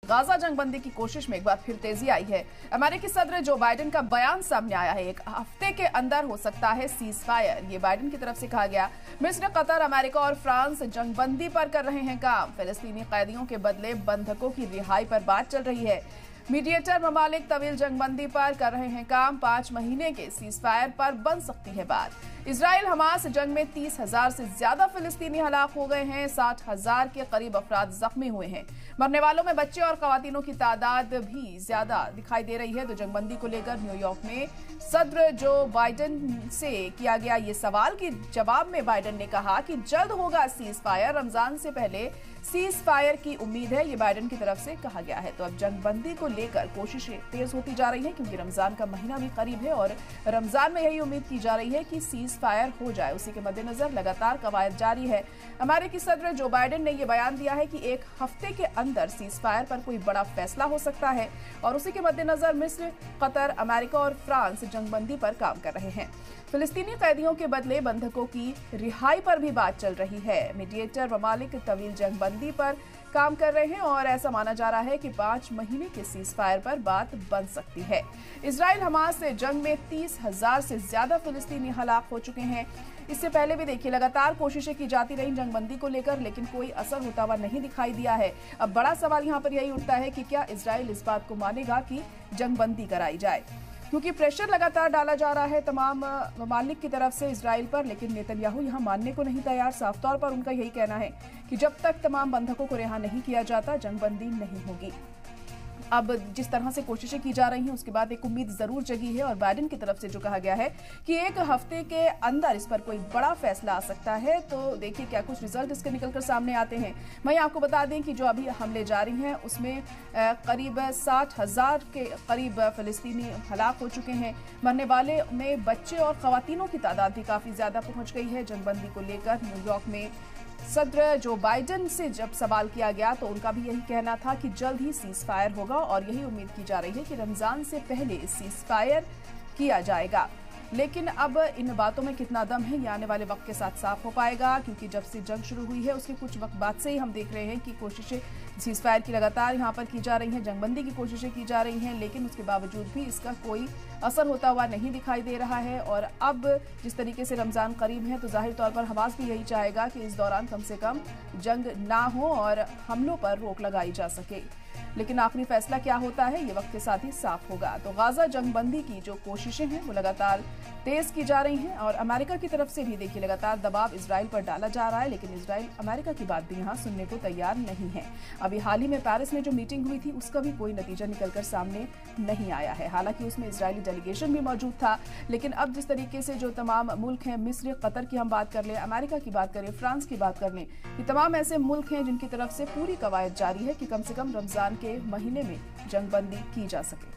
Gaza जंगबंदी की कोशिश में एक बार फिर तेजी आई है। अमेरिकी सदर जो बाइडेन का बयान सामने आया है, एक हफ्ते के अंदर हो सकता है सीज फायर, ये बाइडेन की तरफ से कहा गया। मिस्र, कतर, अमेरिका और फ्रांस जंगबंदी पर कर रहे हैं काम। फिलिस्तीनी कैदियों के बदले बंधकों की रिहाई पर बात चल रही है। मीडिएटर ममालिक तवील जंगबंदी पर कर रहे हैं काम। 5 महीने के सीज फायर पर बन सकती है बात। इजराइल हमास जंग में 30,000 से ज्यादा फिलिस्तीनी हलाक हो गए हैं। 60,000 के करीब अफराद जख्मी हुए हैं। मरने वालों में बच्चे और खवातीनों की तादाद भी ज्यादा दिखाई दे रही है। तो जंगबंदी को लेकर न्यूयॉर्क में सदर जो बाइडेन से किया गया ये सवाल के जवाब में बाइडेन ने कहा कि जल्द होगा सीज फायर, रमजान से पहले सीज फायर की उम्मीद है, ये बाइडेन की तरफ से कहा गया है। तो अब जंगबंदी को लेकर कोशिशें तेज होती जा रही हैं क्योंकि रमजान का महीना भी करीब है और रमजान में यही उम्मीद की जा रही है कि सीज फायर हो जाए। उसी के मद्देनजर लगातार कवायद जारी है। अमेरिकी सदर जो बाइडेन ने यह बयान दिया है कि एक हफ्ते के अंदर सीज फायर पर कोई बड़ा फैसला हो सकता है और उसी के मद्देनजर मिस्र, कतर, अमेरिका और फ्रांस जंगबंदी पर काम कर रहे हैं। फिलिस्तीनी कैदियों के बदले बंधकों की रिहाई पर भी बात चल रही है। मीडिएटर ममालिक तवील जंगबंदी पर काम कर रहे हैं और ऐसा माना जा रहा है कि 5 महीने के सीज फायर पर बात बन सकती है। इजराइल हमास से जंग में 30,000 से ज्यादा फिलिस्तीनी हलाक हो चुके हैं। इससे पहले भी देखिए लगातार कोशिशें की जाती रही जंगबंदी को लेकर, लेकिन कोई असर होता हुआ नहीं दिखाई दिया है। अब बड़ा सवाल यहाँ पर यही उठता है कि क्या इजराइल इस बात को मानेगा कि जंगबंदी कराई जाए, क्योंकि प्रेशर लगातार डाला जा रहा है तमाम ममालिक की तरफ से इजराइल पर, लेकिन नेतन्याहू यहां मानने को नहीं तैयार। साफ तौर पर उनका यही कहना है कि जब तक तमाम बंधकों को रिहा नहीं किया जाता जंगबंदी नहीं होगी। अब जिस तरह से कोशिशें की जा रही हैं उसके बाद एक उम्मीद जरूर जगी है और बाइडेन की तरफ से जो कहा गया है कि एक हफ्ते के अंदर इस पर कोई बड़ा फैसला आ सकता है। तो देखिए क्या कुछ रिजल्ट इसके निकलकर सामने आते हैं। वहीं आपको बता दें कि जो अभी हमले जारी हैं उसमें करीब 60,000 के करीब फिलिस्तीनी हलाक हो चुके हैं। मरने वाले में बच्चे और खवातीनों की तादाद भी काफी ज्यादा पहुंच गई है। जंगबंदी को लेकर न्यूयॉर्क में सदर जो बाइडेन से जब सवाल किया गया तो उनका भी यही कहना था कि जल्द ही सीज फायर होगा और यही उम्मीद की जा रही है कि रमजान से पहले सीज फायर किया जाएगा। लेकिन अब इन बातों में कितना दम है ये आने वाले वक्त के साथ साफ हो पाएगा, क्योंकि जब से जंग शुरू हुई है उसके कुछ वक्त बाद से ही हम देख रहे हैं कि कोशिशें सीज फायर की लगातार यहाँ पर की जा रही हैं, जंगबंदी की कोशिशें की जा रही हैं, लेकिन उसके बावजूद भी इसका कोई असर होता हुआ नहीं दिखाई दे रहा है। और अब जिस तरीके से रमजान करीब है तो जाहिर तौर पर हमास भी यही चाहेगा कि इस दौरान कम से कम जंग ना हो और हमलों पर रोक लगाई जा सके। लेकिन आखिरी फैसला क्या होता है ये वक्त के साथ ही साफ होगा। तो गाजा जंगबंदी की जो कोशिशें हैं वो लगातार तेज की जा रही हैं और अमेरिका की तरफ से भी देखिए लगातार दबाव इजराइल पर डाला जा रहा है, लेकिन इजराइल अमेरिका की बात भी यहाँ सुनने को तैयार नहीं है। अभी हाल ही में पेरिस में जो मीटिंग हुई थी उसका भी कोई नतीजा निकलकर सामने नहीं आया है। हालांकि उसमें इजरायली डेलीगेशन भी मौजूद था, लेकिन अब जिस तरीके से जो तमाम मुल्क हैं, मिस्र, कतर की हम बात कर लें, अमेरिका की बात करें, फ्रांस की बात कर लें, ये तमाम ऐसे मुल्क हैं जिनकी तरफ से पूरी कवायद जारी है कि कम से कम रमजान के महीने में जंगबंदी की जा सके।